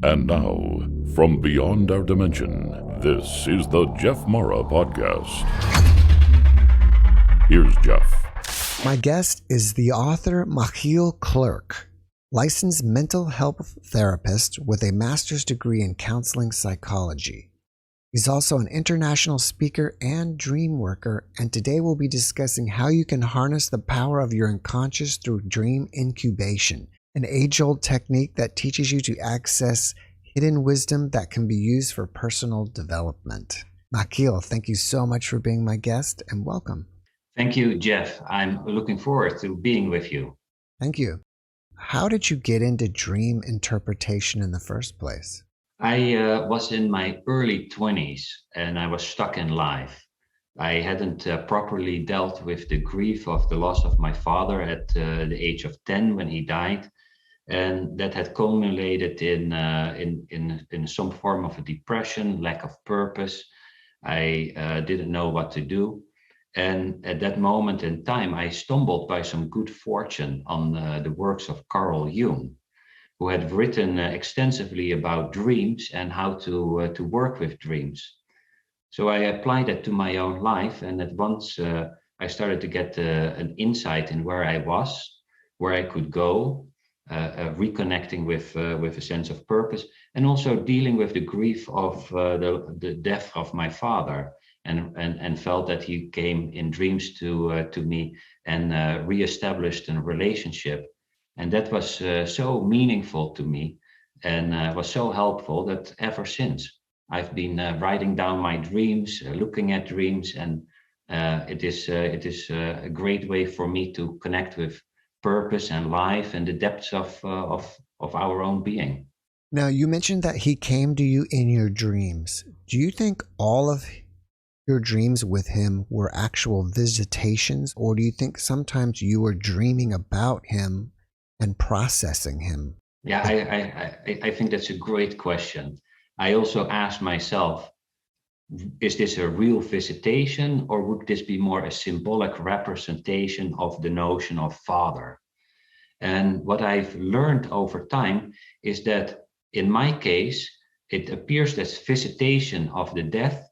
And now, from beyond our dimension, this is the JeffMara podcast. Here's Jeff. My guest is the author Machiel Klerk, licensed mental health therapist with a master's degree in counseling psychology. He's also an international speaker and dream worker, and today we'll be discussing how you can harness the power of your unconscious through dream incubation, an age-old technique that teaches you to access hidden wisdom that can be used for personal development. Machiel, thank you so much for being my guest, and welcome. Thank you, Jeff. I'm looking forward to being with you. Thank you. How did you get into dream interpretation in the first place? I was in my early 20s and I was stuck in life. I hadn't properly dealt with the grief of the loss of my father at the age of 10 when he died. And that had culminated in some form of a depression, lack of purpose. I didn't know what to do. And at that moment in time, I stumbled by some good fortune on the works of Carl Jung, who had written extensively about dreams and how to work with dreams. So I applied that to my own life, and at once I started to get an insight in where I was, where I could go, reconnecting with a sense of purpose, and also dealing with the grief of the death of my father, and felt that he came in dreams to me and reestablished a relationship. And that was so meaningful to me and was so helpful that ever since I've been writing down my dreams, looking at dreams, and it is a great way for me to connect with purpose and life and the depths of our own being. Now, you mentioned that he came to you in your dreams. Do you think all of your dreams with him were actual visitations, or do you think sometimes you were dreaming about him and processing him? Yeah, I think that's a great question. I also asked myself, is this a real visitation, or would this be more a symbolic representation of the notion of father? And what I've learned over time is that in my case, it appears that visitation of the death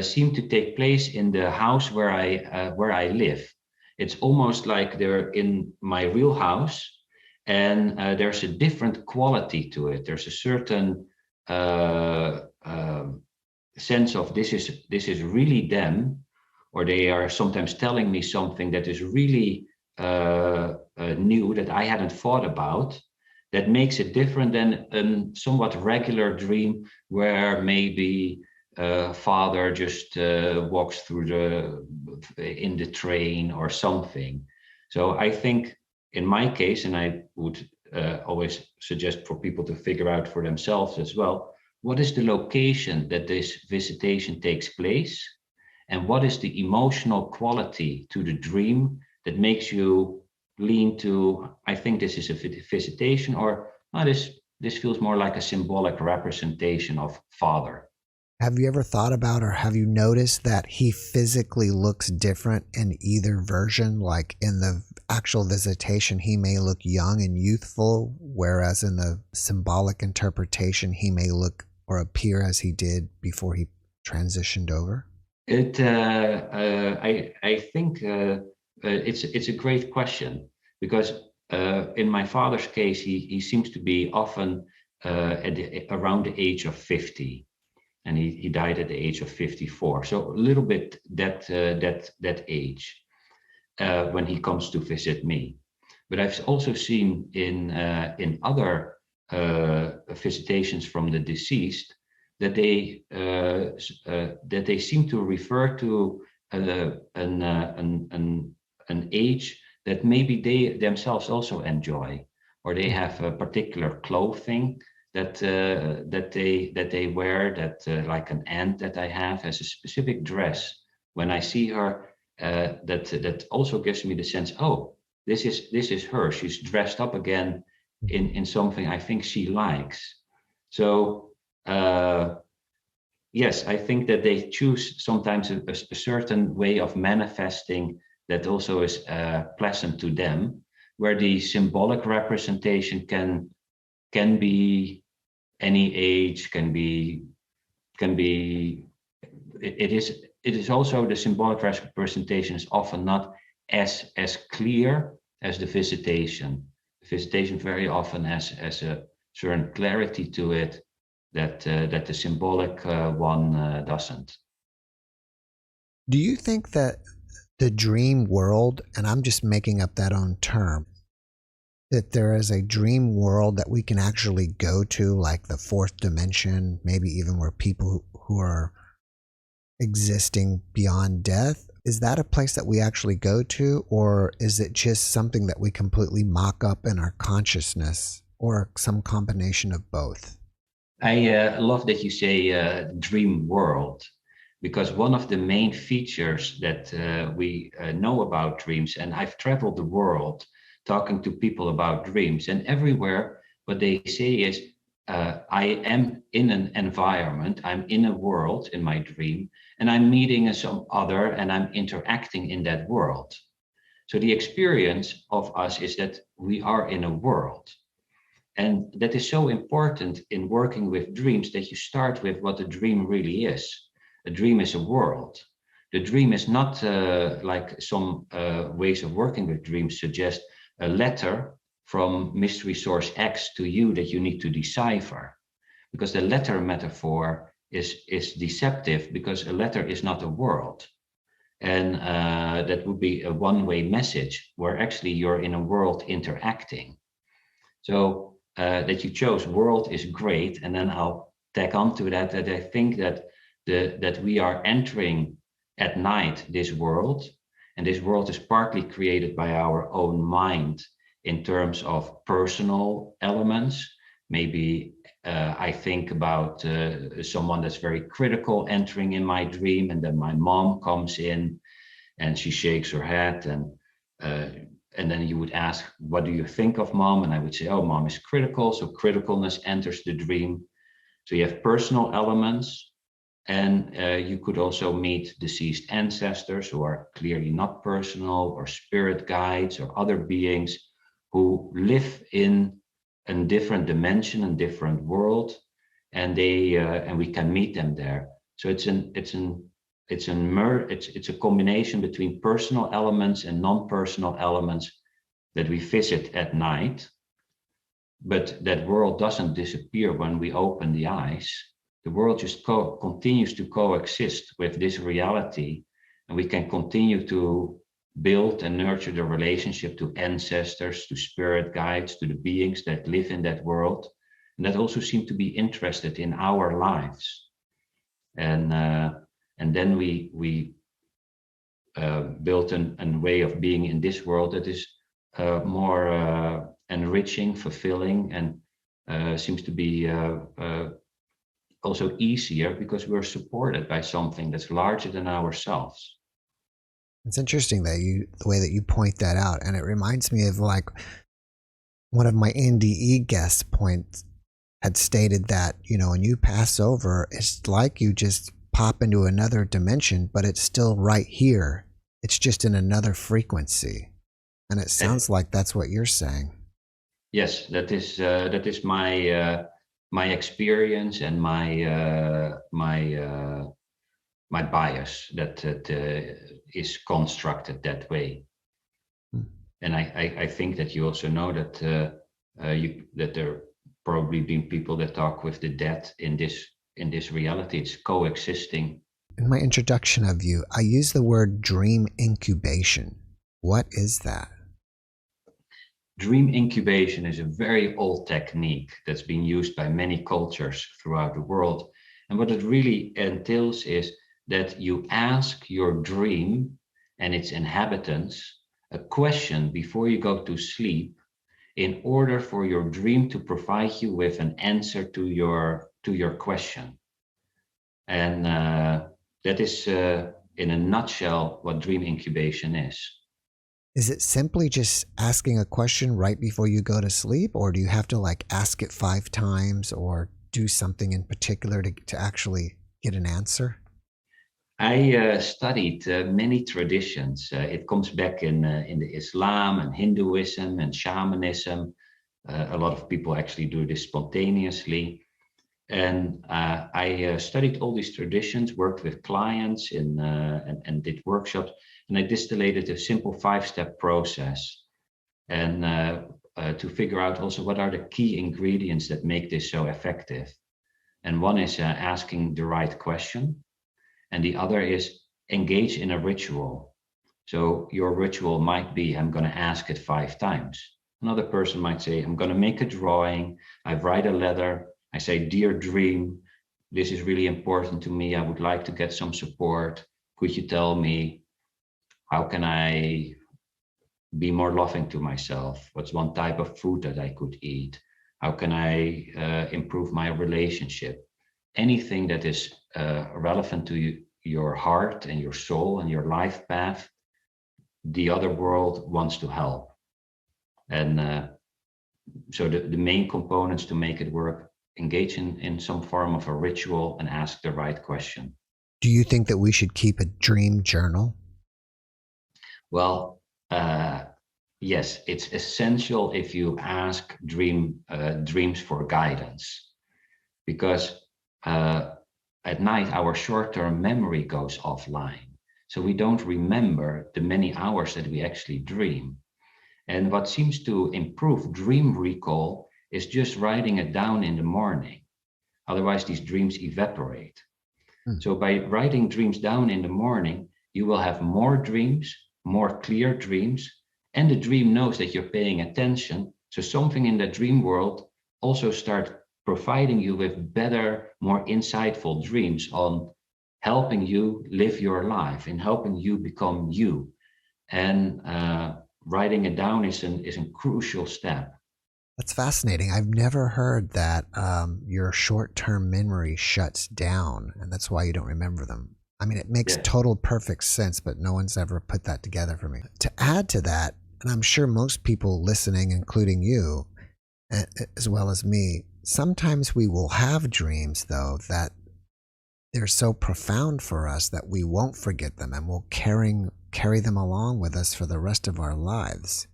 seemed to take place in the house where I live. It's almost like they're in my real house, and there's a different quality to it. There's a certain sense of this is really them, or they are sometimes telling me something that is really new that I hadn't thought about. That makes it different than a somewhat regular dream where maybe father just walks through in the train or something. So I think in my case, and I would always suggest for people to figure out for themselves as well, what is the location that this visitation takes place? And what is the emotional quality to the dream that makes you lean to, I think this is a visitation, or oh, this feels more like a symbolic representation of father. Have you ever thought about, or have you noticed that he physically looks different in either version? Like in the actual visitation, he may look young and youthful, whereas in the symbolic interpretation, he may look or appear as he did before he transitioned over? I think it's a great question, because in my father's case, he seems to be often around the age of 50. And he died at the age of 54. So a little bit that age when he comes to visit me. But I've also seen in other visitations from the deceased that they seem to refer to an age that maybe they themselves also enjoy, or they have a particular clothing that they wear, that like an aunt that I have has a specific dress. When I see her, that also gives me the sense, oh, this is her. She's dressed up again in something I think she likes. So yes, I think that they choose sometimes a certain way of manifesting that also is pleasant to them, where the symbolic representation can be any age, it is also the symbolic representation is often not as clear as the visitation. The visitation very often has a certain clarity to it that the symbolic one doesn't. Do you think that the dream world, and I'm just making up that own term, that there is a dream world that we can actually go to, like the fourth dimension, maybe even where people who are existing beyond death? Is that a place that we actually go to, or is it just something that we completely mock up in our consciousness, or some combination of both? I love that you say dream world, because one of the main features that we know about dreams, and I've traveled the world talking to people about dreams, and everywhere what they say is, I am in an environment, I'm in a world in my dream, and I'm meeting some other, and I'm interacting in that world. So the experience of us is that we are in a world. And that is so important in working with dreams, that you start with what a dream really is. A dream is a world. The dream is not like some ways of working with dreams suggest a letter from mystery source X to you that you need to decipher. Because the letter metaphor is deceptive, because a letter is not a world. And that would be a one-way message where actually you're in a world interacting. So that you chose world is great. And then I'll tack on to that I think that that we are entering at night this world, and this world is partly created by our own mind in terms of personal elements. Maybe I think about someone that's very critical entering in my dream, and then my mom comes in and she shakes her head, and then you would ask, what do you think of mom? And I would say, oh, mom is critical. So criticalness enters the dream. So you have personal elements, and you could also meet deceased ancestors who are clearly not personal, or spirit guides or other beings who live in a different dimension and different world, and we can meet them there. So it's a combination between personal elements and non-personal elements that we visit at night. But that world doesn't disappear when we open the eyes. The world just continues to coexist with this reality, and we can continue to build and nurture the relationship to ancestors, to spirit guides, to the beings that live in that world, and that also seem to be interested in our lives. And then we built a way of being in this world that is more enriching, fulfilling, and seems to be also easier, because we're supported by something that's larger than ourselves. It's interesting that the way that you point that out, and it reminds me of like one of my NDE guest points had stated that, when you pass over, it's like you just pop into another dimension, but it's still right here. It's just in another frequency. And it sounds like that's what you're saying. Yes, that is my experience and my bias that is constructed that way. And I think that you also know that that there probably been people that talk with the dead in this reality. It's coexisting. In my introduction of you, I use the word dream incubation. What is that? Dream incubation is a very old technique that's been used by many cultures throughout the world. And what it really entails is that you ask your dream and its inhabitants a question before you go to sleep, in order for your dream to provide you with an answer to your question. And that is, in a nutshell, what dream incubation is. Is it simply just asking a question right before you go to sleep, or do you have to like ask it 5 times or do something in particular to actually get an answer? I studied many traditions. It comes back in the Islam and Hinduism and shamanism. A lot of people actually do this spontaneously. And I studied all these traditions, worked with clients and did workshops, and I distillated a simple 5-step process. And to figure out also what are the key ingredients that make this so effective. And one is asking the right question, and the other is engage in a ritual. So your ritual might be, I'm going to ask it 5 times. Another person might say, I'm going to make a drawing. I write a letter. I say, dear dream, this is really important to me. I would like to get some support. Could you tell me, how can I be more loving to myself? What's one type of food that I could eat? How can I improve my relationship? Anything that is relevant to you, your heart and your soul and your life path, the other world wants to help. And so the main components to make it work: engage in some form of a ritual and ask the right question. Do you think that we should keep a dream journal? Well, yes, it's essential if you ask dreams for guidance, because at night our short-term memory goes offline. So we don't remember the many hours that we actually dream. And what seems to improve dream recall is just writing it down in the morning. Otherwise, these dreams evaporate. So by writing dreams down in the morning, you will have more dreams, more clear dreams, and the dream knows that you're paying attention. So something in the dream world also starts providing you with better, more insightful dreams on helping you live your life and helping you become you. And writing it down is a crucial step. That's fascinating. I've never heard that your short-term memory shuts down, and that's why you don't remember them. I mean, it makes total perfect sense, but no one's ever put that together for me. To add to that, and I'm sure most people listening, including you, as well as me, sometimes we will have dreams, though, that they're so profound for us that we won't forget them, and we'll carry them along with us for the rest of our lives.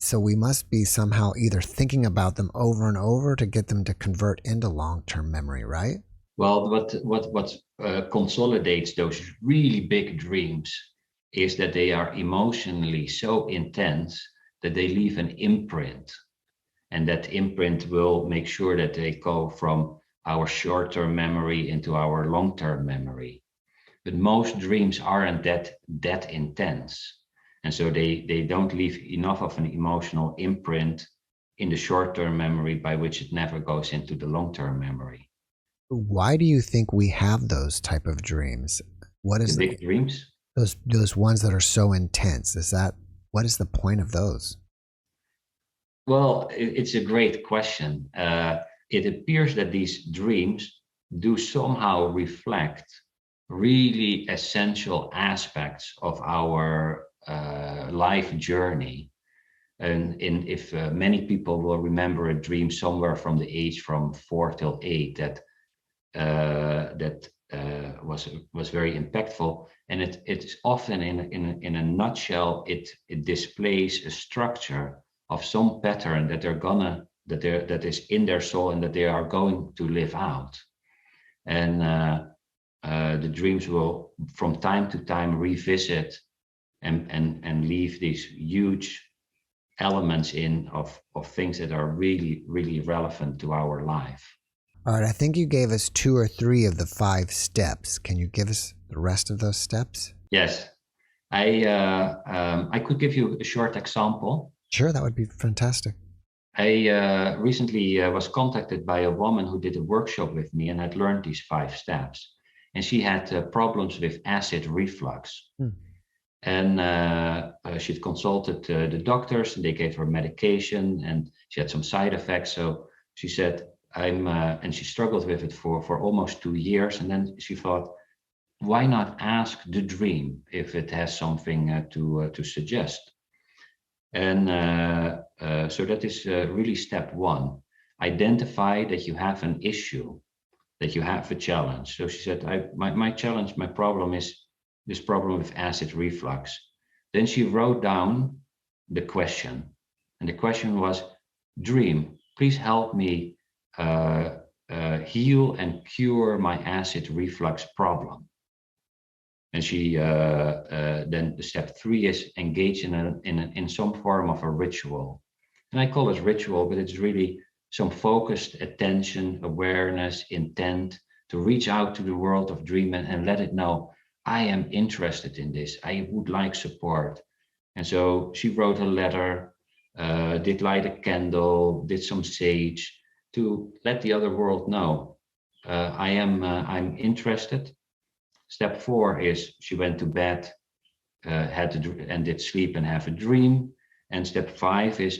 So we must be somehow either thinking about them over and over to get them to convert into long-term memory, right? Well, what consolidates those really big dreams is that they are emotionally so intense that they leave an imprint. And that imprint will make sure that they go from our short-term memory into our long-term memory. But most dreams aren't that intense. And so they don't leave enough of an emotional imprint in the short-term memory by which it never goes into the long-term memory. Why do you think we have those type of dreams? What is the big dreams? Those ones that are so intense? What is the point of those? Well, it's a great question. It appears that these dreams do somehow reflect really essential aspects of our life journey. And if many people will remember a dream somewhere from the age from 4 till 8 that was very impactful, and it's often in a nutshell it displays a structure of some pattern that is in their soul and that they are going to live out. And the dreams will from time to time revisit and leave these huge elements of things that are really, really relevant to our life. All right, I think you gave us 2 or 3 of the 5 steps. Can you give us the rest of those steps? Yes. I could give you a short example. Sure, that would be fantastic. I recently was contacted by a woman who did a workshop with me and had learned these 5 steps. And she had problems with acid reflux. And she'd consulted the doctors and they gave her medication and she had some side effects. So she said, and she struggled with it for almost 2 years. And then she thought, why not ask the dream if it has something to suggest? And so that is really step 1. Identify that you have an issue, that you have a challenge. So she said, my challenge, my problem is this problem with acid reflux. Then she wrote down the question. And the question was, dream, please help me heal and cure my acid reflux problem. And she then step 3 is engage in some form of a ritual. And I call it ritual, but it's really some focused attention, awareness, intent to reach out to the world of dreaming and let it know, I am interested in this. I would like support. And so she wrote a letter, did light a candle, did some sage to let the other world know, I'm interested. Step 4 is she went to bed, and did sleep and have a dream. And step 5 is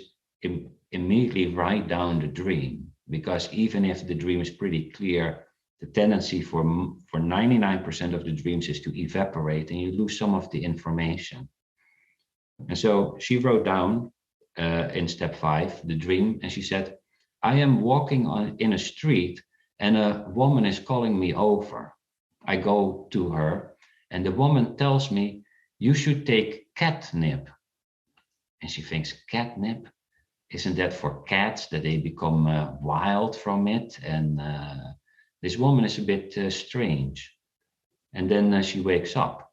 immediately write down the dream, because even if the dream is pretty clear, the tendency for 99% of the dreams is to evaporate and you lose some of the information. And so she wrote down in step 5 the dream, and she said, I am walking in a street and a woman is calling me over. I go to her and the woman tells me, you should take catnip. And she thinks, catnip? Isn't that for cats, that they become wild from it? And this woman is a bit strange. And then she wakes up.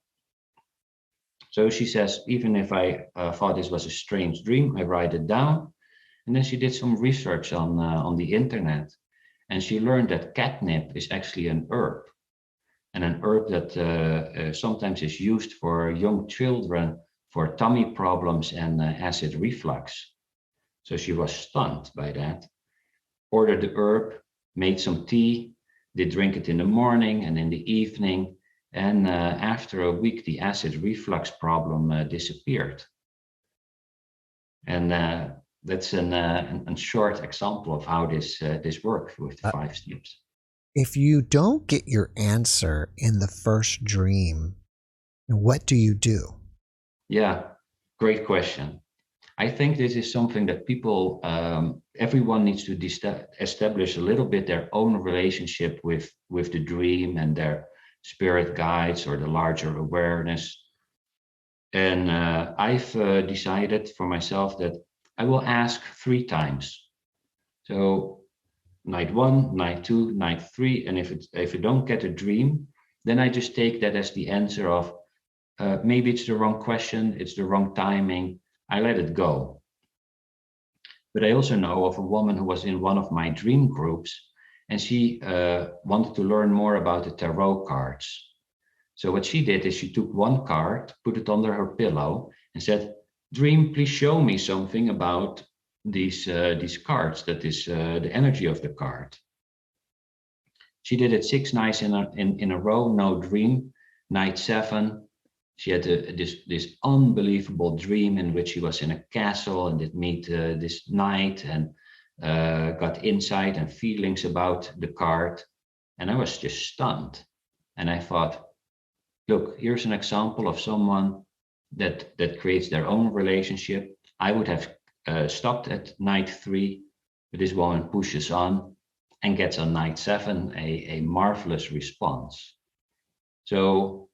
So she says, even if I thought this was a strange dream, I write it down. And then she did some research on the internet. And she learned that catnip is actually an herb. And an herb that sometimes is used for young children for tummy problems and acid reflux. So she was stunned by that, ordered the herb, made some tea, did drink it in the morning and in the evening. And after a week, the acid reflux problem disappeared. And that's a short example of how this works with the 5 steps. If you don't get your answer in the first dream, what do you do? Yeah, great question. I think this is something that people, everyone needs to establish a little bit their own relationship with the dream and their spirit guides or the larger awareness. And I've decided for myself that I will ask 3 times. So night 1, night 2, night 3, and if I don't get a dream, then I just take that as the answer of maybe it's the wrong question, it's the wrong timing. I let it go. But I also know of a woman who was in one of my dream groups, and she wanted to learn more about the tarot cards. So what she did is she took one card, put it under her pillow, and said, "Dream, please show me something about these cards, that is the energy of the card." She did it 6 nights in a row, no dream. Night 7, she had this unbelievable dream in which she was in a castle and did meet this knight and got insight and feelings about the card. And I was just stunned. And I thought, look, here's an example of someone that creates their own relationship. I would have stopped at night 3, but this woman pushes on and gets on night 7 a marvelous response. So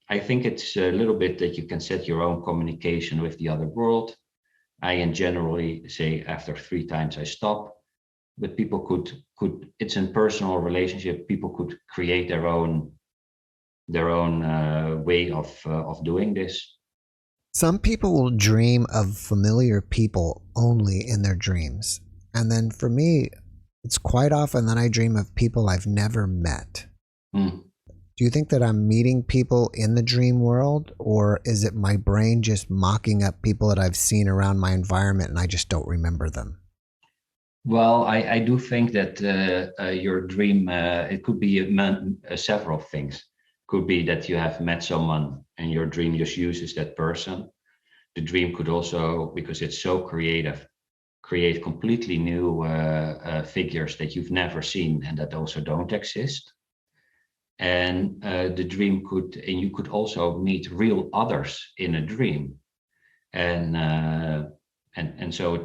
I think it's a little bit that you can set your own communication with the other world. I generally say after 3 times I stop, but people could it's a personal relationship. People could create their own way of doing this. Some people will dream of familiar people only in their dreams. And then for me, it's quite often that I dream of people I've never met. Mm. Do you think that I'm meeting people in the dream world, or is it my brain just mocking up people that I've seen around my environment and I just don't remember them? Well, I do think that your dream, it could be several things. Could be that you have met someone and your dream just uses that person. The dream could also, because it's so creative, create completely new figures that you've never seen and that also don't exist. And the dream could, and you could also meet real others in a dream. And so it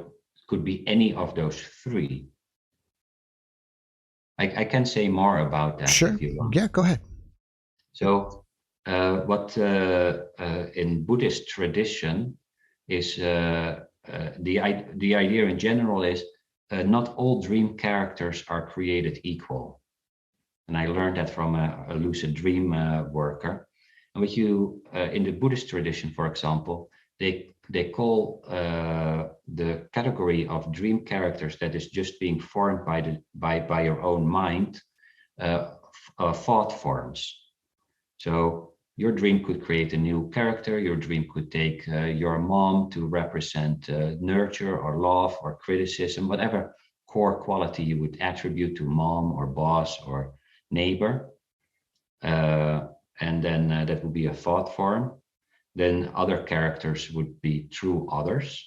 could be any of those 3. I can say more about that. Sure. If you want. Yeah, go ahead. So what in Buddhist tradition is the idea in general is not all dream characters are created equal. And I learned that from a lucid dream worker. And what you, in the Buddhist tradition, for example, they call the category of dream characters that is just being formed by your own mind, thought forms. So your dream could create a new character. Your dream could take your mom to represent nurture or love or criticism, whatever core quality you would attribute to mom or boss or neighbor. And then that would be a thought form. Then other characters would be true others.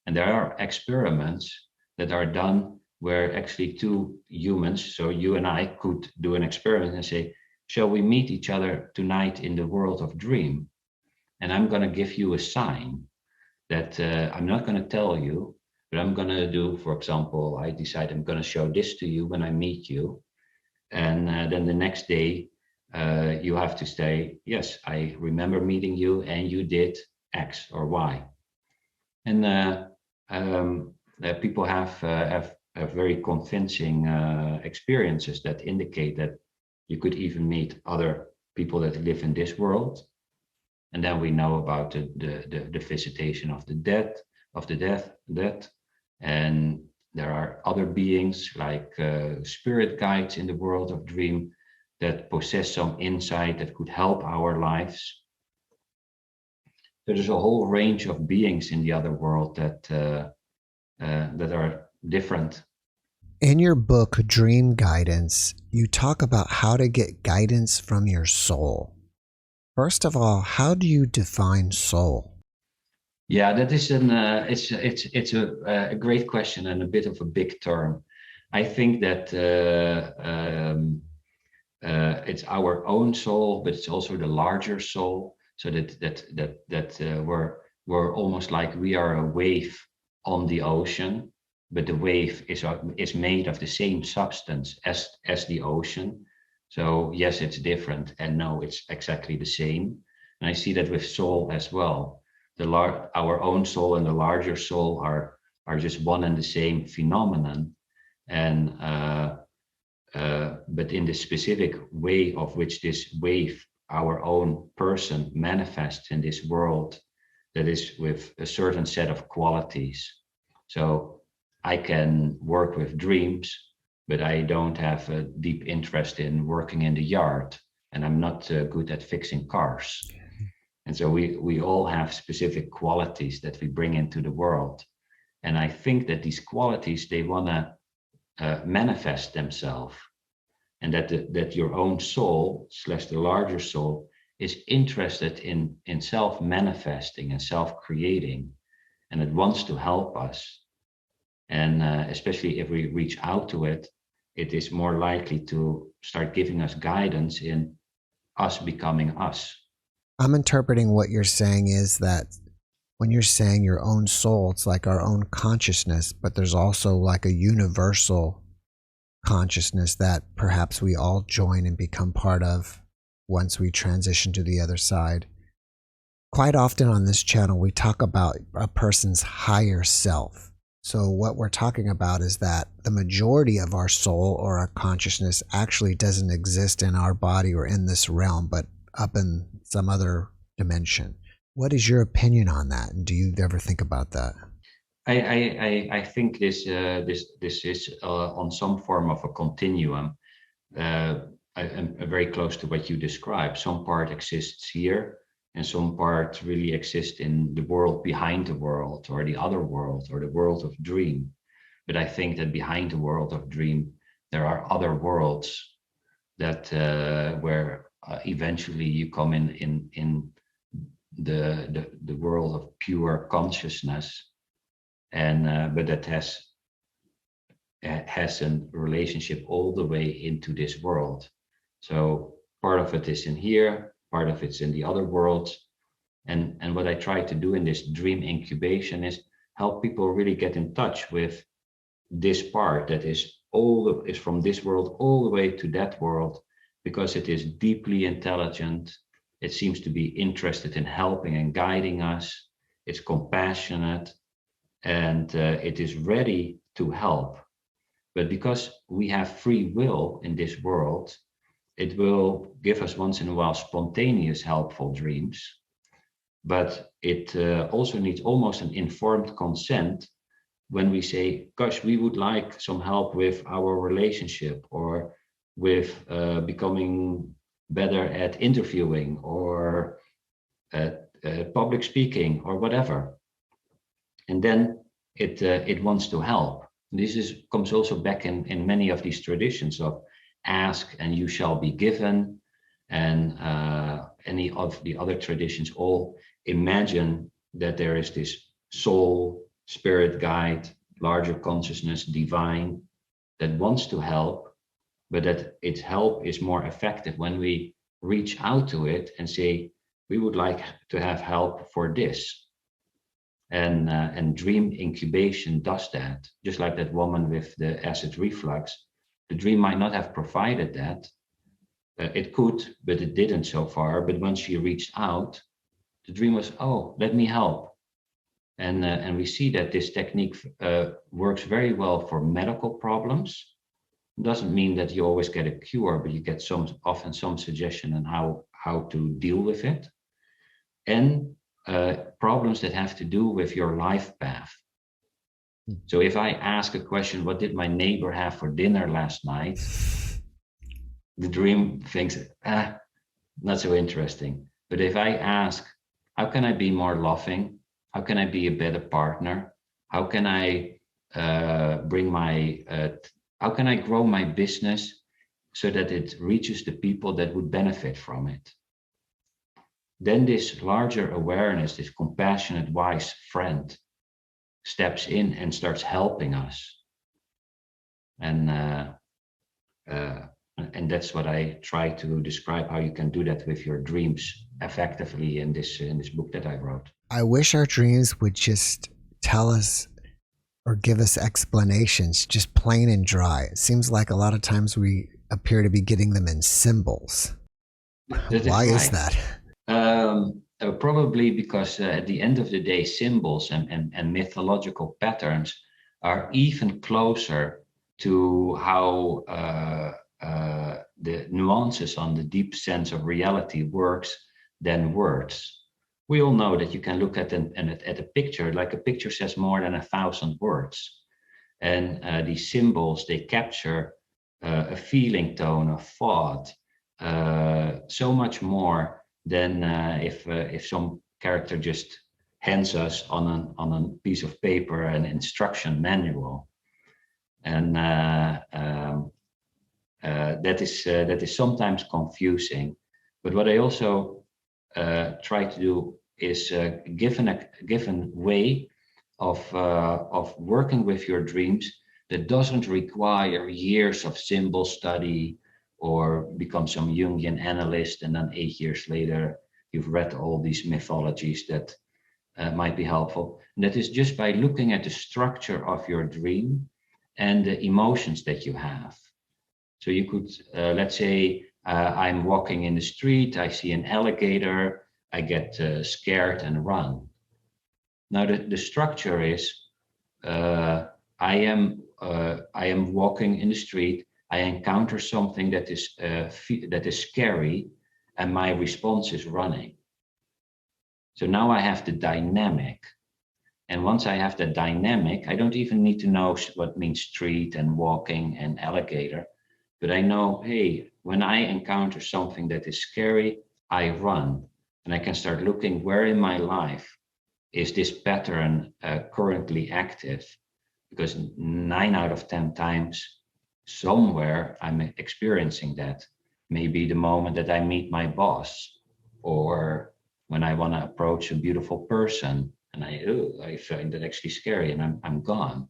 And there are experiments that are done where actually two humans, so you and I, could do an experiment and say, shall we meet each other tonight in the world of dream? And I'm going to give you a sign that I'm not going to tell you, but I'm going to do, for example, I decide I'm going to show this to you when I meet you. And then the next day, you have to say, yes, I remember meeting you and you did X or Y. And people have very convincing experiences that indicate that you could even meet other people that live in this world. And then we know about the visitation of the dead, death. And there are other beings like spirit guides in the world of dream that possess some insight that could help our lives. So there's a whole range of beings in the other world that are different. In your book, Dream Guidance, you talk about how to get guidance from your soul. First of all, how do you define soul? Yeah, that is it's a great question and a bit of a big term. I think that it's our own soul, but it's also the larger soul. So that we're almost like we are a wave on the ocean, but the wave is made of the same substance as the ocean. So yes, it's different, and no, it's exactly the same. And I see that with soul as well. Our own soul and the larger soul are just one and the same phenomenon, and but in the specific way of which this wave, our own person, manifests in this world, that is with a certain set of qualities. So I can work with dreams, but I don't have a deep interest in working in the yard, and I'm not good at fixing cars. And so we all have specific qualities that we bring into the world. And I think that these qualities, they want to manifest themselves, and that your own soul / the larger soul is interested in self-manifesting and self-creating, and it wants to help us. And especially if we reach out to it, it is more likely to start giving us guidance in us becoming us. I'm interpreting what you're saying is that when you're saying your own soul, it's like our own consciousness, but there's also like a universal consciousness that perhaps we all join and become part of once we transition to the other side. Quite often on this channel, we talk about a person's higher self. So what we're talking about is that the majority of our soul or our consciousness actually doesn't exist in our body or in this realm, but up in some other dimension. What is your opinion on that? And do you ever think about that? I think this is on some form of a continuum. I'm very close to what you described. Some part exists here, and some part really exists in the world behind the world, or the other world, or the world of dream. But I think that behind the world of dream, there are other worlds that where eventually you come in the world of pure consciousness, and but that has a relationship all the way into this world. So part of it is in here, part of it's in the other worlds, and what I try to do in this dream incubation is help people really get in touch with this part that is from this world all the way to that world, because it is deeply intelligent. It seems to be interested in helping and guiding us. It's compassionate, and it is ready to help. But because we have free will in this world, it will give us once in a while spontaneous, helpful dreams. But it also needs almost an informed consent when we say, gosh, we would like some help with our relationship, or with becoming better at interviewing, or at public speaking, or whatever. And then it wants to help. This comes also back in many of these traditions of ask and you shall be given, and any of the other traditions all imagine that there is this soul, spirit guide, larger consciousness, divine, that wants to help, but that its help is more effective when we reach out to it and say, we would like to have help for this. And dream incubation does that, just like that woman with the acid reflux. The dream might not have provided that. It could, but it didn't so far. But when she reached out, the dream was, oh, let me help. And we see that this technique works very well for medical problems. It doesn't mean that you always get a cure, but you get often some suggestion on how to deal with it. And problems that have to do with your life path. So if I ask a question, what did my neighbor have for dinner last night? The dream thinks, not so interesting. But if I ask, how can I be more loving? How can I be a better partner? How can I how can I grow my business so that it reaches the people that would benefit from it? Then this larger awareness, this compassionate, wise friend, steps in and starts helping us. And that's what I try to describe, how you can do that with your dreams effectively in this book that I wrote. I wish our dreams would just tell us or give us explanations, just plain and dry. It seems like a lot of times we appear to be getting them in symbols. Why is that? Probably because at the end of the day, symbols and mythological patterns are even closer to how the nuances on the deep sense of reality works than words. We all know that you can look at a picture, like a picture says more than 1,000 words. And these symbols, they capture a feeling tone, a thought, so much more than if some character just hands us on a piece of paper an instruction manual. And that is sometimes confusing. But what I also try to do is given a way of working with your dreams that doesn't require years of symbol study or become some Jungian analyst, and then 8 years later you've read all these mythologies that might be helpful. And that is just by looking at the structure of your dream and the emotions that you have. So you could, let's say, I'm walking in the street, I see an alligator, I get scared and run. Now the structure is, I am walking in the street, I encounter something that is scary, and my response is running. So now I have the dynamic. And once I have the dynamic, I don't even need to know what means street and walking and alligator, but I know, hey, when I encounter something that is scary, I run. And I can start looking where in my life is this pattern currently active? Because 9 out of 10 times, somewhere I'm experiencing that. Maybe the moment that I meet my boss, or when I want to approach a beautiful person, and I find that actually scary, and I'm gone.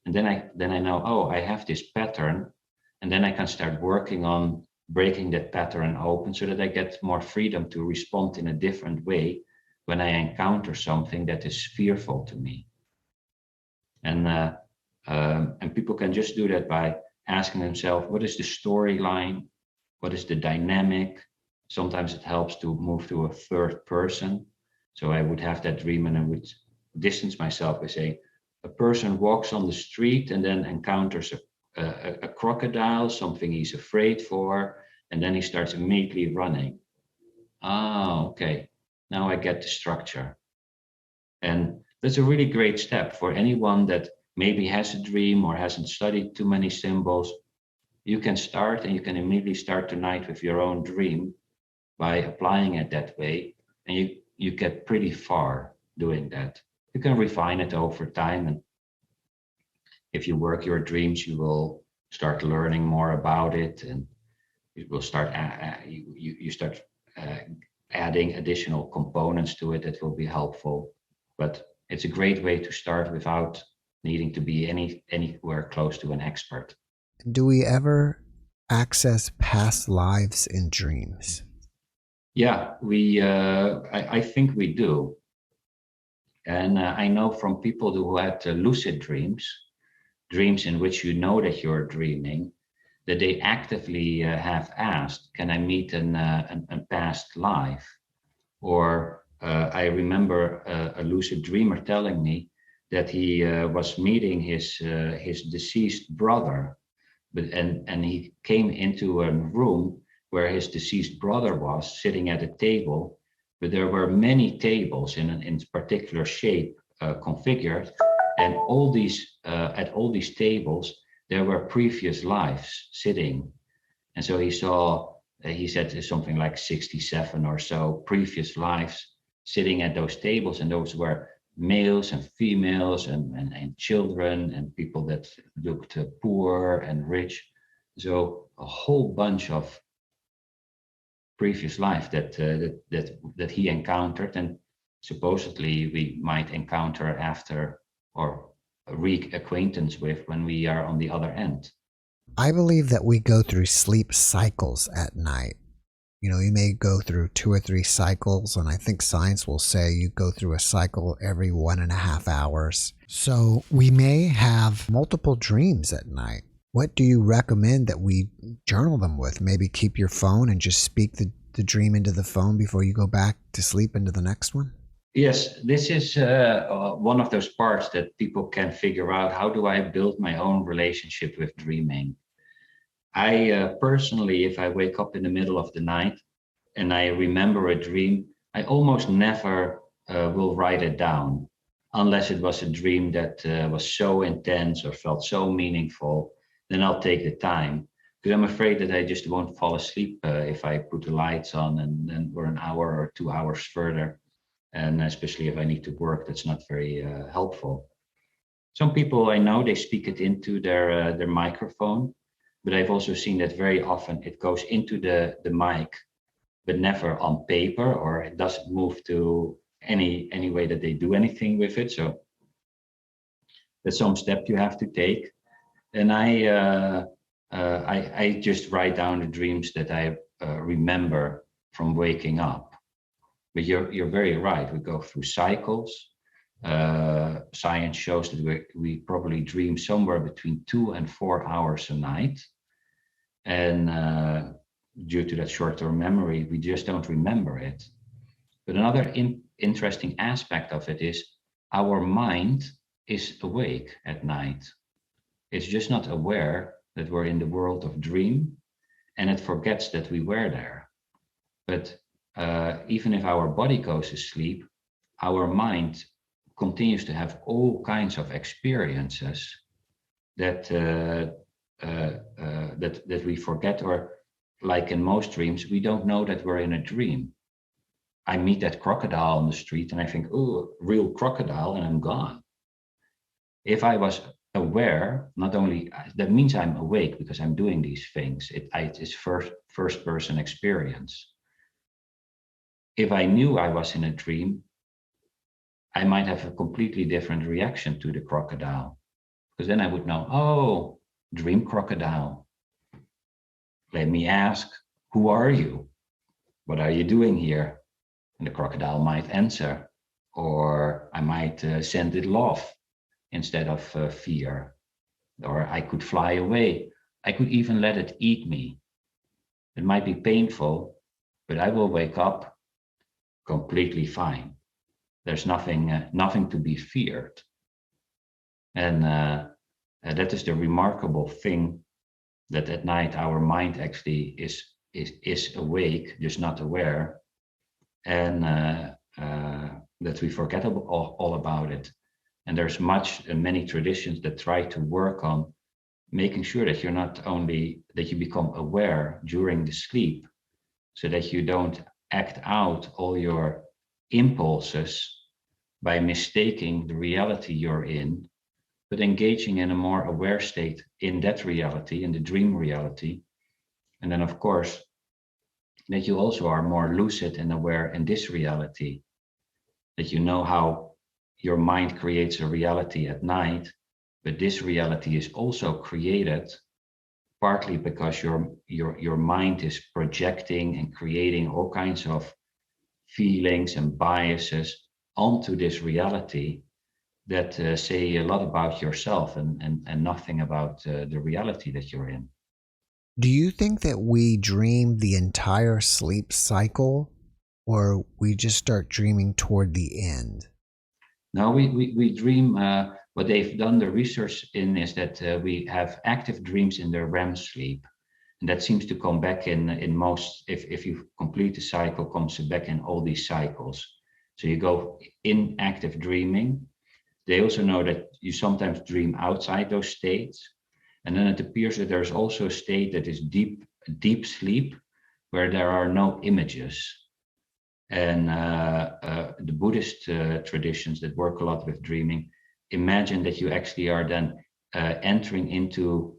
And then I know, oh, I have this pattern, and then I can start working on breaking that pattern open so that I get more freedom to respond in a different way when I encounter something that is fearful to me. And people can just do that by asking themselves, what is the storyline? What is the dynamic? Sometimes it helps to move to a third person. So I would have that dream and I would distance myself by saying, a person walks on the street and then encounters a crocodile, something he's afraid for, and then he starts immediately running. Ah, okay. Now I get the structure. And that's a really great step for anyone that maybe has a dream or hasn't studied too many symbols. You can start and you can immediately start tonight with your own dream by applying it that way. And you get pretty far doing that. You can refine it over time. And if you work your dreams, you will start learning more about it, and you will start you start adding additional components to it that will be helpful. But it's a great way to start without needing to be anywhere close to an expert. Do we ever access past lives in dreams? Yeah, I think we do. And I know from people who had lucid dreams, dreams in which you know that you're dreaming, that they actively have asked, can I meet a past life? Or I remember a lucid dreamer telling me that he was meeting his deceased brother, and he came into a room where his deceased brother was sitting at a table, but there were many tables in particular shape configured, and all these at all these tables there were previous lives sitting, and so he saw. He said something like 67 or so previous lives sitting at those tables, and those were males and females and children and people that looked poor and rich. So a whole bunch of previous life that he encountered, and supposedly we might encounter after or reacquaintance with when we are on the other end. I believe that we go through sleep cycles at night. You know, you may go through 2 or 3 cycles, and I think science will say you go through a cycle every 1.5 hours. So we may have multiple dreams at night. What do you recommend that we journal them with? Maybe keep your phone and just speak the dream into the phone before you go back to sleep into the next one? Yes, this is one of those parts that people can figure out. How do I build my own relationship with dreaming? I personally, if I wake up in the middle of the night and I remember a dream, I almost never will write it down unless it was a dream that was so intense or felt so meaningful. Then I'll take the time, because I'm afraid that I just won't fall asleep if I put the lights on and then we're an hour or 2 hours further. And especially if I need to work, that's not very helpful. Some people I know, they speak it into their microphone, but I've also seen that very often it goes into the mic, but never on paper, or it doesn't move to any way that they do anything with it. So that's some step you have to take. And I just write down the dreams that I remember from waking up. But you're very right. We go through cycles. Science shows that we probably dream somewhere between 2 and 4 hours a night. And due to that short-term memory, we just don't remember it. But another interesting aspect of it is our mind is awake at night. It's just not aware that we're in the world of dream, and it forgets that we were there. But even if our body goes to sleep, our mind continues to have all kinds of experiences that that we forget, or like in most dreams, we don't know that we're in a dream. I meet that crocodile on the street and I think, oh, real crocodile, and I'm gone. If I was aware, not only that means I'm awake because I'm doing these things. It's first person experience. If I knew I was in a dream, I might have a completely different reaction to the crocodile, because then I would know, oh, dream crocodile. Let me ask, who are you? What are you doing here? And the crocodile might answer, or I might send it love instead of fear, or I could fly away. I could even let it eat me. It might be painful, but I will wake up completely fine. There's nothing to be feared. And That is the remarkable thing, that at night our mind actually is awake, just not aware, and that we forget all about it. And there's many traditions that try to work on making sure that you're not only that you become aware during the sleep, so that you don't act out all your impulses by mistaking the reality you're in, but engaging in a more aware state in that reality, in the dream reality. And then, of course, that you also are more lucid and aware in this reality, that you know how your mind creates a reality at night, but this reality is also created partly because your mind is projecting and creating all kinds of feelings and biases onto this reality that say a lot about yourself and nothing about the reality that you're in. Do you think that we dream the entire sleep cycle, or we just start dreaming toward the end? Now we dream, what they've done the research in is that we have active dreams in the REM sleep. And that seems to come back in most, if you complete the cycle, comes back in all these cycles. So you go in active dreaming. They also know that you sometimes dream outside those states. And then it appears that there's also a state that is deep sleep, where there are no images. And the Buddhist traditions that work a lot with dreaming imagine that you actually are then entering into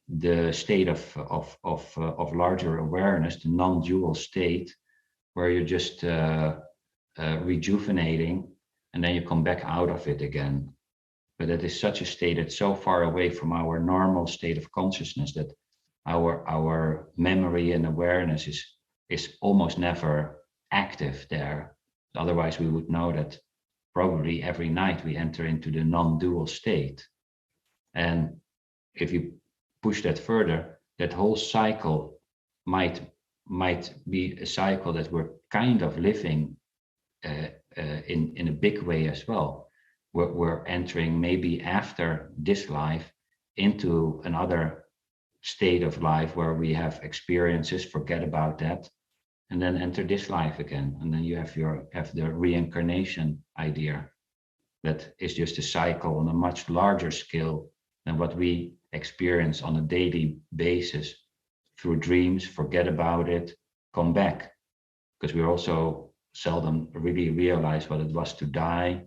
the state of larger awareness, the non-dual state, where you're just rejuvenating, and then you come back out of it again. But that is such a state that's so far away from our normal state of consciousness that our memory and awareness is almost never active there. Otherwise, we would know that probably every night we enter into the non-dual state. And if you push that further, that whole cycle might be a cycle that we're kind of living in a big way as well. We're entering maybe after this life into another state of life where we have experiences, forget about that, and then enter this life again. And then you have the reincarnation idea that is just a cycle on a much larger scale than what we experience on a daily basis through dreams, forget about it, come back. Because we also seldom really realize what it was to die,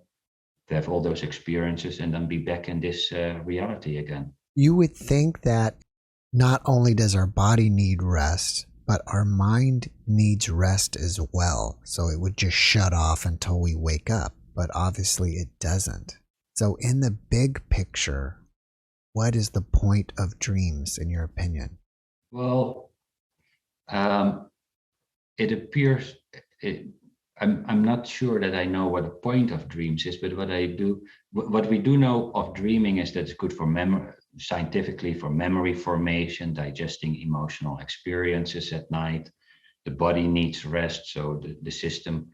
to have all those experiences, and then be back in this reality again. You would think that not only does our body need rest, but our mind needs rest as well. So it would just shut off until we wake up. But obviously it doesn't. So in the big picture, what is the point of dreams, in your opinion? Well, it appears, I'm not sure that I know what the point of dreams is, but what we do know of dreaming is that it's good for memory, scientifically, for memory formation, digesting emotional experiences at night. The body needs rest, so the system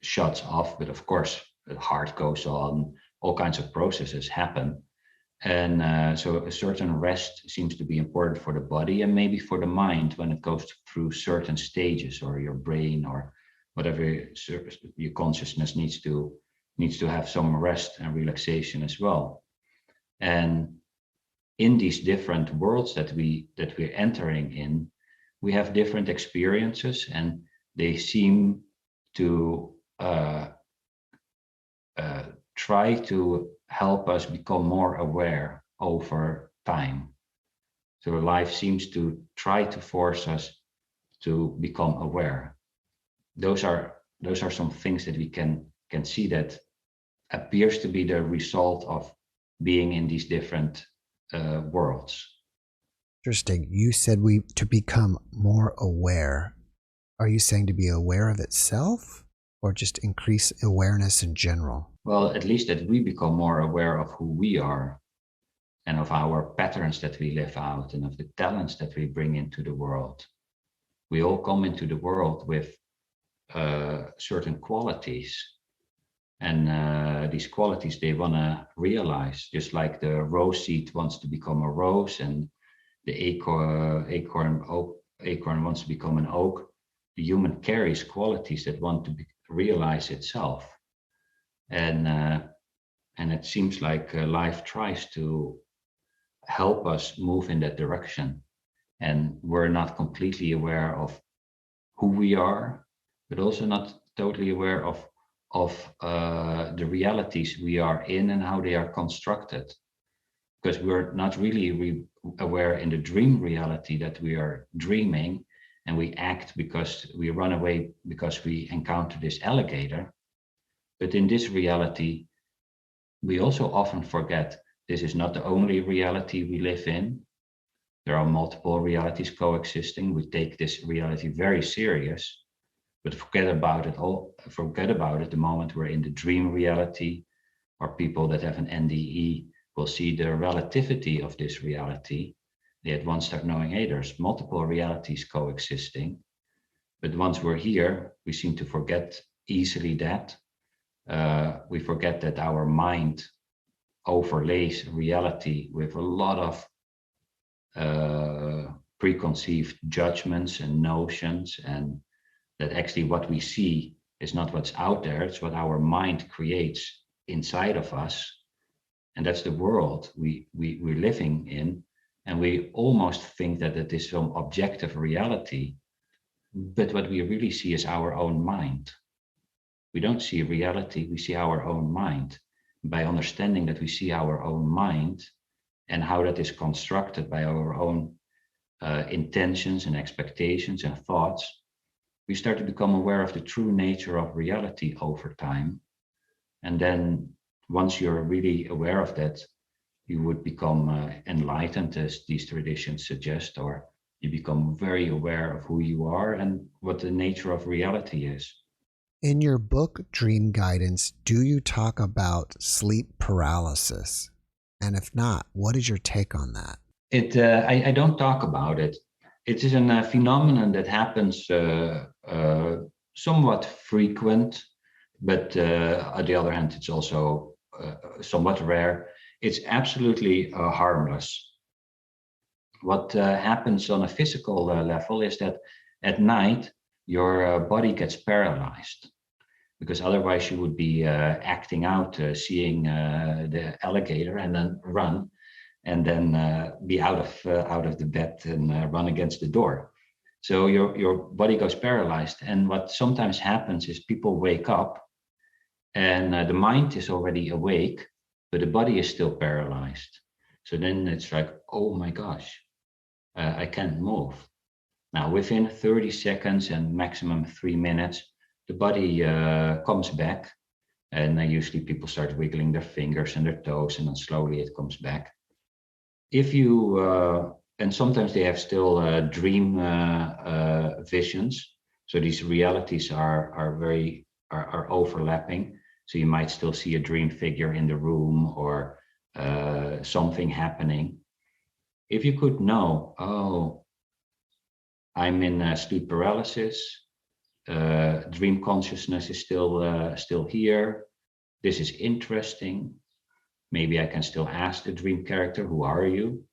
shuts off, but of course, the heart goes on, all kinds of processes happen. And so a certain rest seems to be important for the body and maybe for the mind when it goes through certain stages, or your brain, or whatever your consciousness needs to have some rest and relaxation as well. And in these different worlds that we're entering in, we have different experiences, and they seem to try to help us become more aware over time. So life seems to try to force us to become aware. Those are some things that we can see that appears to be the result of being in these different worlds. Interesting. You said to become more aware. Are you saying to be aware of itself, or just increase awareness in general? Well, at least that we become more aware of who we are, and of our patterns that we live out, and of the talents that we bring into the world. We all come into the world with certain qualities, And these qualities they want to realize, just like the rose seed wants to become a rose, and the acorn wants to become an oak. The human carries qualities that want to realize itself, and it seems like life tries to help us move in that direction, and we're not completely aware of who we are, but also not totally aware of the realities we are in and how they are constructed, because we're not really aware in the dream reality that we are dreaming, and we act because we run away because we encounter this alligator. But in this reality, we also often forget this is not the only reality we live in. There are multiple realities coexisting. We take this reality very serious, but forget about it the moment we're in the dream reality, or people that have an NDE will see the relativity of this reality. They at once start knowing, hey, there's multiple realities coexisting. But once we're here, we seem to forget easily that. We forget that our mind overlays reality with a lot of preconceived judgments and notions, and that actually what we see is not what's out there, it's what our mind creates inside of us. And that's the world we're living in. And we almost think that it is some objective reality, but what we really see is our own mind. We don't see reality, we see our own mind. By understanding that we see our own mind and how that is constructed by our own intentions and expectations and thoughts, we start to become aware of the true nature of reality over time. And then once you're really aware of that, you would become enlightened, as these traditions suggest, or you become very aware of who you are and what the nature of reality is. In your book, Dream Guidance, do you talk about sleep paralysis? And if not, what is your take on that? I don't talk about it. It is a phenomenon that happens somewhat frequent, but on the other hand, it's also somewhat rare. It's absolutely harmless. What happens on a physical level is that at night, your body gets paralyzed, because otherwise you would be acting out, seeing the alligator and then run, and then be out of the bed and run against the door. So your body goes paralyzed. And what sometimes happens is people wake up and the mind is already awake, but the body is still paralyzed. So then it's like, oh my gosh, I can't move. Now, within 30 seconds and maximum 3 minutes, the body comes back, and usually people start wiggling their fingers and their toes, and then slowly it comes back. If you, and sometimes they have still dream visions, so these realities are overlapping. So you might still see a dream figure in the room, or something happening. If you could know, oh, I'm in sleep paralysis, dream consciousness is still here, this is interesting, maybe I can still ask the dream character, who are you?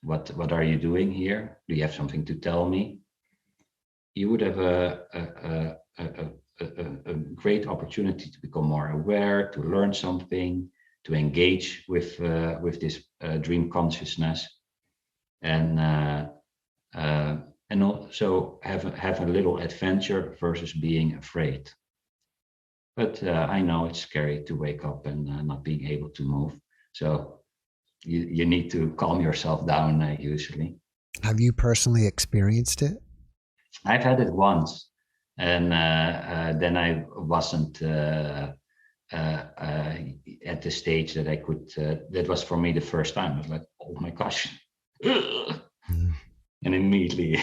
What are you doing here? Do you have something to tell me? You would have a great opportunity to become more aware, to learn something, to engage with this dream consciousness, and also have a little adventure versus being afraid. But I know it's scary to wake up and not being able to move. So you need to calm yourself down usually. Have you personally experienced it? I've had it once, and then I wasn't at the stage that I could. That was for me the first time. I was like, oh my gosh. And immediately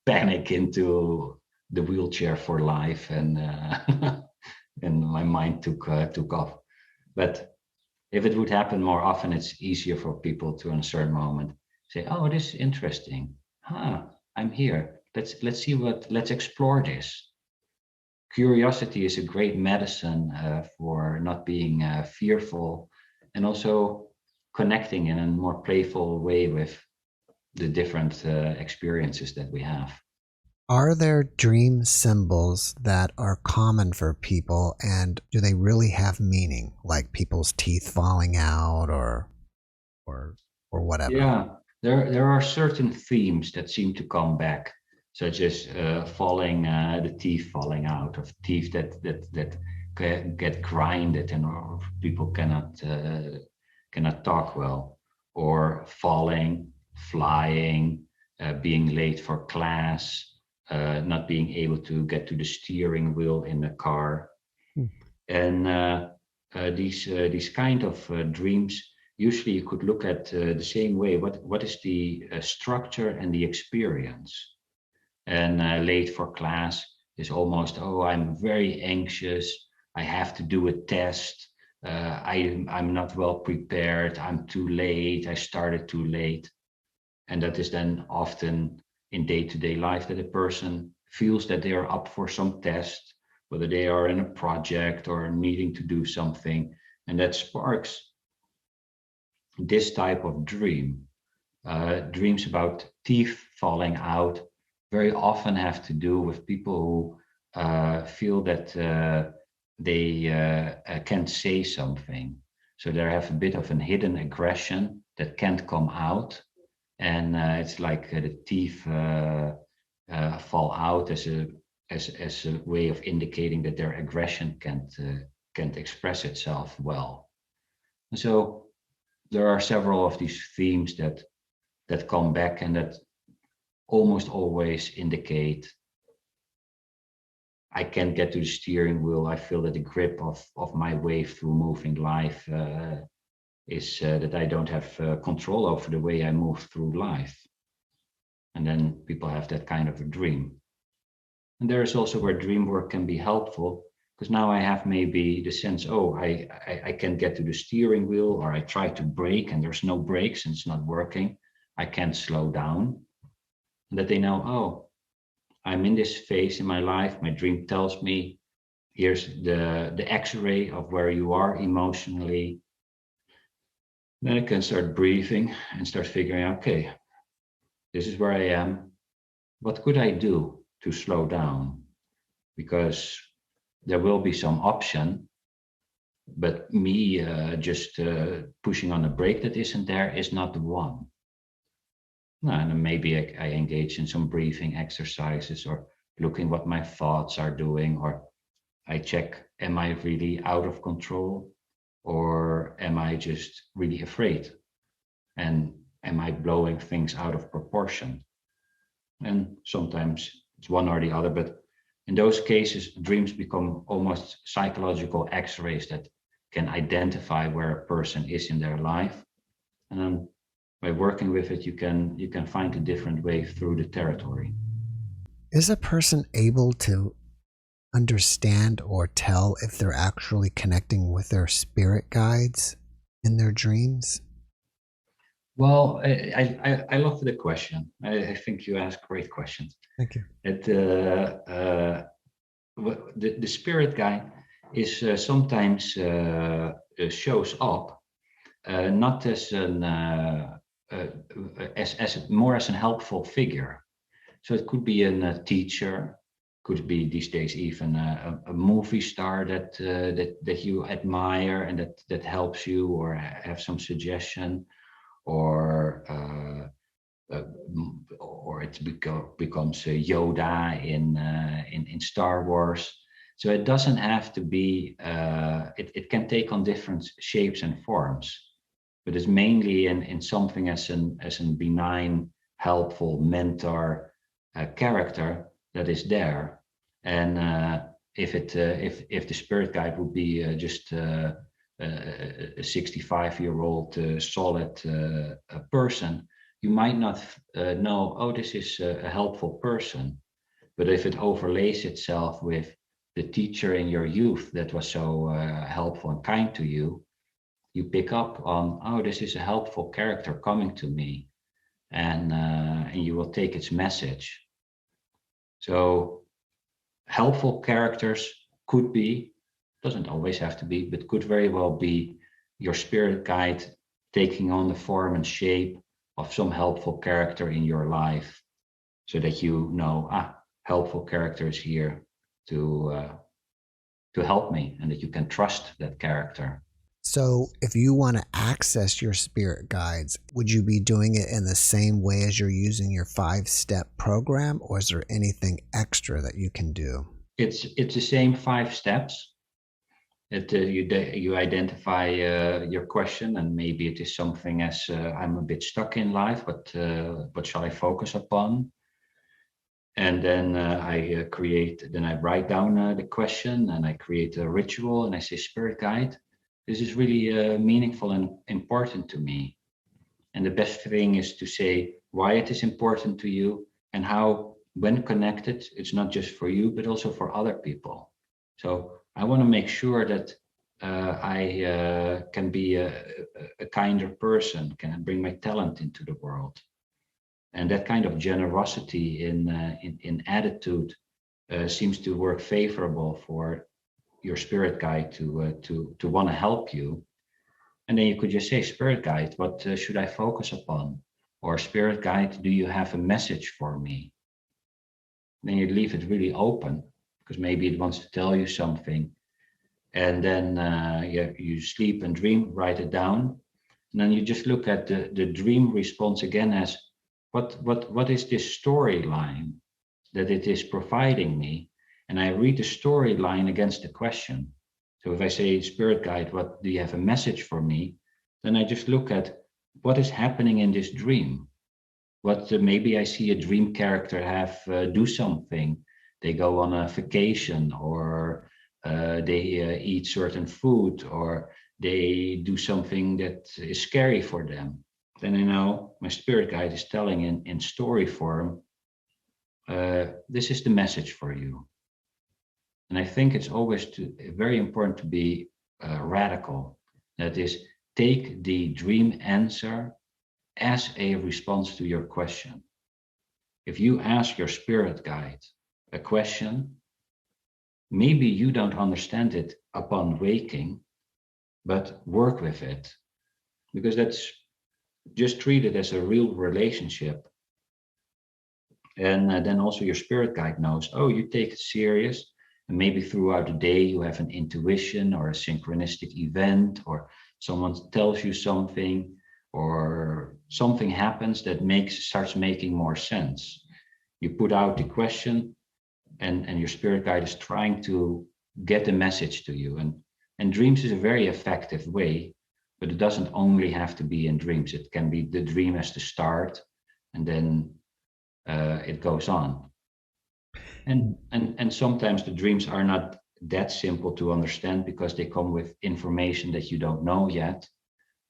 panic into the wheelchair for life, and and my mind took off. But if it would happen more often, it's easier for people to, in a certain moment, say, "Oh, this is interesting. I'm here. Let's explore this." curiosity is a great medicine for not being fearful, and also connecting in a more playful way with the different experiences that we have. Are there dream symbols that are common for people, and do they really have meaning, like people's teeth falling out or or whatever? Yeah, there are certain themes that seem to come back, such as the teeth falling out, of teeth that get grinded, and or people cannot talk well, or falling, flying, being late for class, not being able to get to the steering wheel in the car, Hmm. and these kind of dreams, usually you could look at the same way. What is the structure and the experience? And late for class is almost, oh, I'm very anxious, I have to do a test, I'm not well prepared, I'm too late, I started too late. And that is then often in day-to-day life that a person feels that they are up for some test, whether they are in a project or needing to do something, and that sparks this type of dream. Dreams about teeth falling out very often have to do with people who feel that they can't say something. So they have a bit of an hidden aggression that can't come out. And it's like the teeth fall out as a way of indicating that their aggression can't express itself well. And so there are several of these themes that come back, and that almost always indicate I can't get to the steering wheel. I feel that the grip of my way through moving life is that I don't have control over the way I move through life. And then people have that kind of a dream. And there is also where dream work can be helpful, because now I have maybe the sense, oh, I can't get to the steering wheel, or I try to brake and there's no brakes and it's not working. I can't slow down. And that they know, oh, I'm in this phase in my life. My dream tells me, here's the X-ray of where you are emotionally. Then I can start breathing and start figuring out, okay, this is where I am. What could I do to slow down? Because there will be some option, but me just pushing on a brake that isn't there is not the one. And then maybe I engage in some breathing exercises, or looking what my thoughts are doing, or I check, am I really out of control, or am I just really afraid? And am I blowing things out of proportion? And sometimes it's one or the other, but in those cases, dreams become almost psychological x-rays that can identify where a person is in their life. And then by working with it, you can find a different way through the territory. Is a person able to understand or tell if they're actually connecting with their spirit guides in their dreams? Well, I love the question. I think you ask great questions. Thank you. The spirit guide is sometimes shows up not as an as more as an helpful figure. So it could be a teacher, could be these days even a movie star that you admire and that helps you, or have some suggestion, or it becomes Yoda in Star Wars. So it doesn't have to be. It can take on different shapes and forms, but it's mainly in something as an benign, helpful mentor character that is there. And if the spirit guide would be just a 65-year-old solid person, you might not know, oh, this is a helpful person. But if it overlays itself with the teacher in your youth that was so helpful and kind to you, you pick up on, oh, this is a helpful character coming to me, and you will take its message. So helpful characters could be, doesn't always have to be, but could very well be your spirit guide taking on the form and shape of some helpful character in your life, so that you know, helpful character is here to help me, and that you can trust that character. So, if you want to access your spirit guides, would you be doing it in the same way as you're using your 5-step program, or is there anything extra that you can do? It's the same 5 steps. You identify your question, and maybe it is something as I'm a bit stuck in life, but what shall I focus upon? And then I write down the question, and I create a ritual, and I say, Spirit Guide, this is really meaningful and important to me. And the best thing is to say why it is important to you, and how, when connected, it's not just for you, but also for other people. So I want to make sure that I can be a kinder person, can bring my talent into the world. And that kind of generosity in attitude seems to work favorable for your spirit guide to want to help you. And then you could just say, Spirit Guide, what should I focus upon? Or Spirit Guide, do you have a message for me? Then you leave it really open, because maybe it wants to tell you something. And then you sleep and dream, write it down. And then you just look at the dream response again as, what is this storyline that it is providing me? And I read the storyline against the question. So if I say, Spirit Guide, what do you have a message for me? Then I just look at what is happening in this dream. Maybe I see a dream character do something. They go on a vacation, or they eat certain food, or they do something that is scary for them. Then I know my spirit guide is telling in story form, this is the message for you. And I think it's always very important to be radical. That is, take the dream answer as a response to your question. If you ask your spirit guide a question, maybe you don't understand it upon waking, but work with it, because that's just treat it as a real relationship. And then also your spirit guide knows, oh, you take it serious. And maybe throughout the day you have an intuition or a synchronistic event, or someone tells you something, or something happens that starts making more sense. You put out the question, and your spirit guide is trying to get a message to you. And dreams is a very effective way, but it doesn't only have to be in dreams. It can be the dream as the start, and then it goes on. And sometimes the dreams are not that simple to understand, because they come with information that you don't know yet.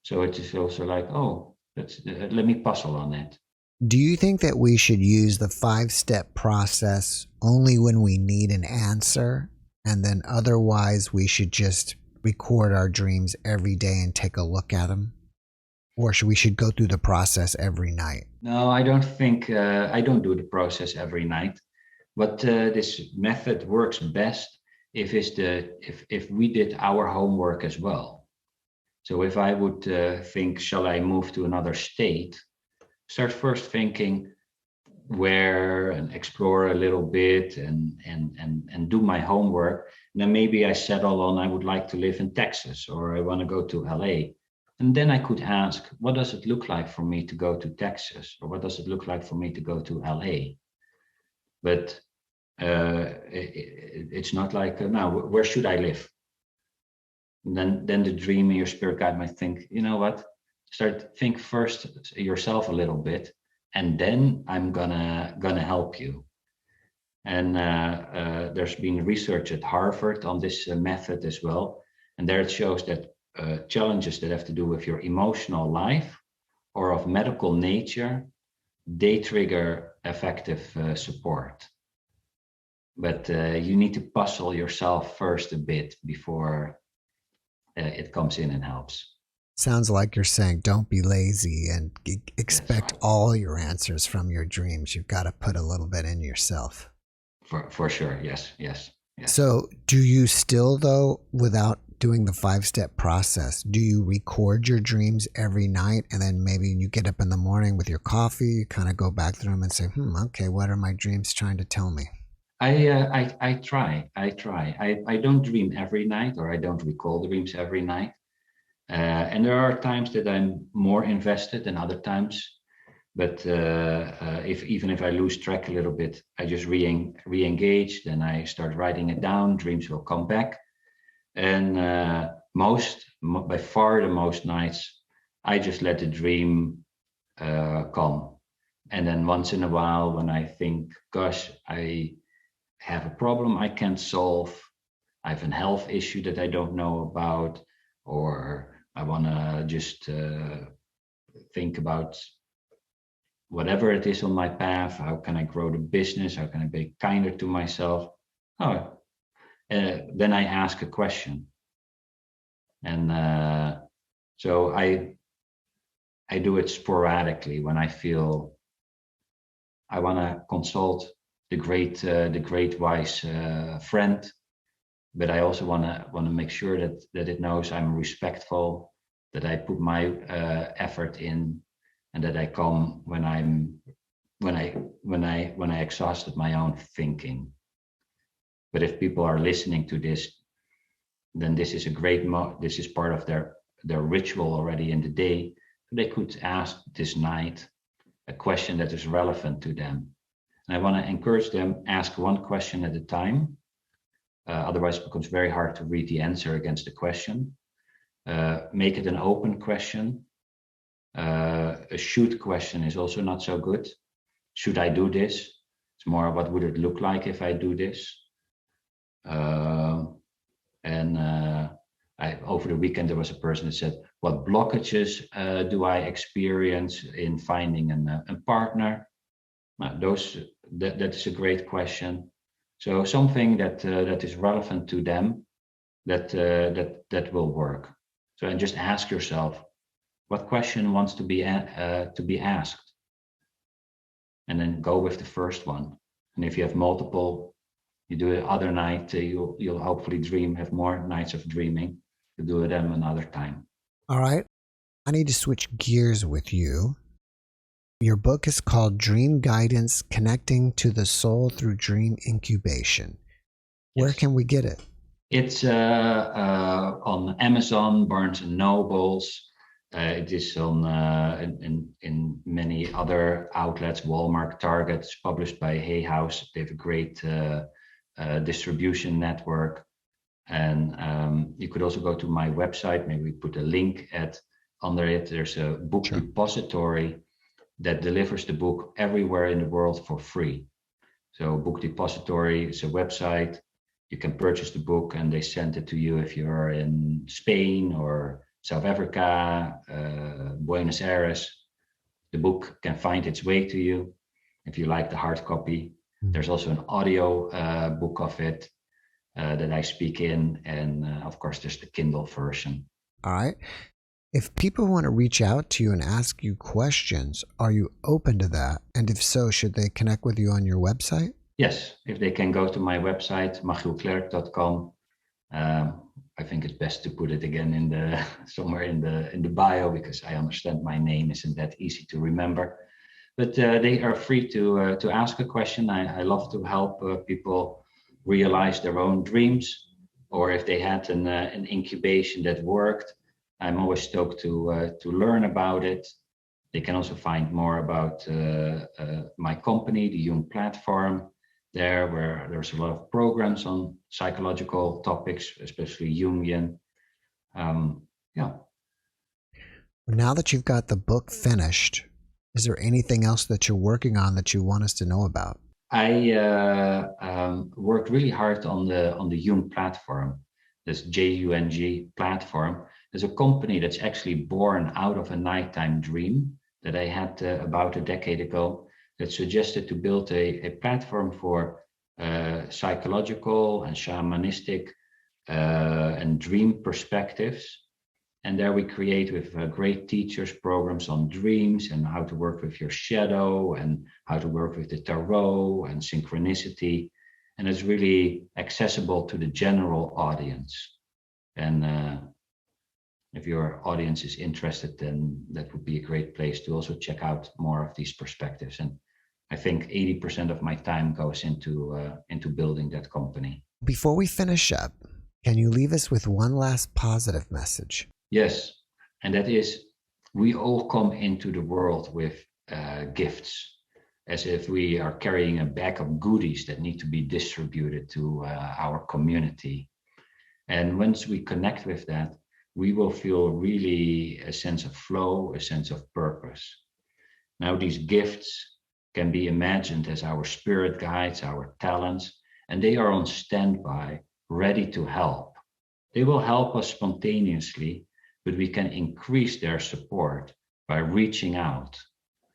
So it is also like, oh, let me puzzle on it. Do you think that we should use the 5-step process only when we need an answer, and then otherwise we should just record our dreams every day and take a look at them? Or should we go through the process every night? No, I don't think, I don't do the process every night. But this method works best if we did our homework as well. So if I would think, shall I move to another state? Start first thinking where, and explore a little bit, and do my homework. And then maybe I settle on, I would like to live in Texas, or I want to go to LA. And then I could ask, what does it look like for me to go to Texas? Or what does it look like for me to go to LA? But it's not like, now, where should I live? And then the dream in your spirit guide might think, you know what? Think first yourself a little bit, and then I'm gonna help you. And there's been research at Harvard on this method as well, and there it shows that challenges that have to do with your emotional life or of medical nature, they trigger effective support. But you need to puzzle yourself first a bit before it comes in and helps. Sounds like you're saying don't be lazy and expect all your answers from your dreams. You've got to put a little bit in yourself. For sure. Yes. So do you still, though, without doing the 5-step process, do you record your dreams every night, and then maybe you get up in the morning with your coffee, you kind of go back through them and say, okay, what are my dreams trying to tell me? I try. I don't dream every night, or I don't recall dreams every night. And there are times that I'm more invested than other times. But if I lose track a little bit, I just re-engage. Then I start writing it down. Dreams will come back, and by far the most nights, I just let the dream come. And then once in a while, when I think, "Gosh, I have a problem I can't solve. I have a health issue that I don't know about, or I want to just think about whatever it is on my path. How can I grow the business? How can I be kinder to myself?" Then I ask a question. And so I do it sporadically when I feel I want to consult the great wise friend, but I also want to make sure that it knows I'm respectful, that I put my effort in, and that I come when I exhausted my own thinking. But if people are listening to this, then this is a this is part of their ritual already in the day. They could ask this night a question that is relevant to them. And I want to encourage them, ask one question at a time. Otherwise, it becomes very hard to read the answer against the question. Make it an open question. A should question is also not so good. Should I do this? It's more, what would it look like if I do this? Over the weekend, there was a person that said, "What blockages do I experience in finding a partner?" That is a great question. So something that is relevant to them, that will work. So, and just ask yourself, what question wants to be asked, and then go with the first one. And if you have multiple, you do it other night. You'll hopefully have more nights of dreaming. You do it another time. All right. I need to switch gears with you. Your book is called Dream Guidance: Connecting to the Soul Through Dream Incubation. Where can we get it? It's on Amazon, Barnes and Nobles. It is on in many other outlets, Walmart, Target. It's published by Hay House. They have a great distribution network. And you could also go to my website. Maybe we put a link under it. There's a book depository that delivers the book everywhere in the world for free. So Book Depository is a website. You can purchase the book and they send it to you if you're in Spain or South Africa, Buenos Aires. The book can find its way to you if you like the hard copy. There's also an audio book of it that I speak in. And of course, there's the Kindle version. All right. If people want to reach out to you and ask you questions, are you open to that? And if so, should they connect with you on your website? Yes, if they can go to my website, machielklerk.com. I think it's best to put it again somewhere in the bio, because I understand my name isn't that easy to remember. But they are free to ask a question. I love to help people realize their own dreams, or if they had an incubation that worked. I'm always stoked to learn about it. They can also find more about my company, the Jung Platform, where there's a lot of programs on psychological topics, especially Jungian. Now that you've got the book finished, is there anything else that you're working on that you want us to know about? I worked really hard on the Jung Platform, this JUNG platform. There's a company that's actually born out of a nighttime dream that I had about a decade ago, that suggested to build a platform for psychological and shamanistic and dream perspectives. And there we create with great teachers programs on dreams and how to work with your shadow and how to work with the tarot and synchronicity. and it's really accessible to the general audience. And if your audience is interested, then that would be a great place to also check out more of these perspectives. And I think 80% of my time goes into building that company. Before we finish up, can you leave us with one last positive message? Yes, and that is, we all come into the world with gifts, as if we are carrying a bag of goodies that need to be distributed to our community. And once we connect with that, we will feel really a sense of flow, a sense of purpose. Now, these gifts can be imagined as our spirit guides, our talents, and they are on standby, ready to help. They will help us spontaneously, but we can increase their support by reaching out.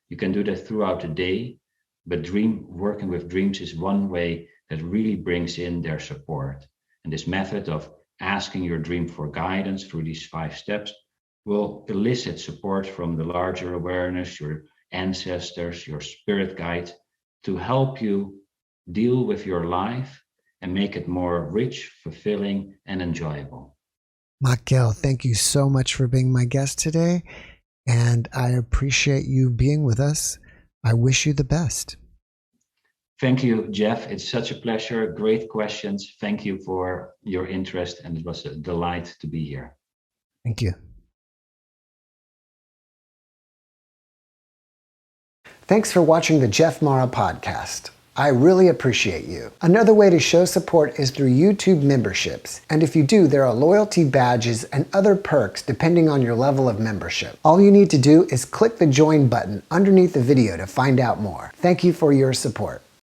You can do that throughout the day, but working with dreams is one way that really brings in their support. And this method of asking your dream for guidance through these 5 steps will elicit support from the larger awareness, your ancestors, your spirit guide, to help you deal with your life and make it more rich, fulfilling, and enjoyable. Machiel, thank you so much for being my guest today, and I appreciate you being with us. I wish you the best. Thank you, Jeff. It's such a pleasure. Great questions. Thank you for your interest, and it was a delight to be here. Thank you. Thanks for watching the JeffMara podcast. I really appreciate you. Another way to show support is through YouTube memberships. And if you do, there are loyalty badges and other perks depending on your level of membership. All you need to do is click the join button underneath the video to find out more. Thank you for your support.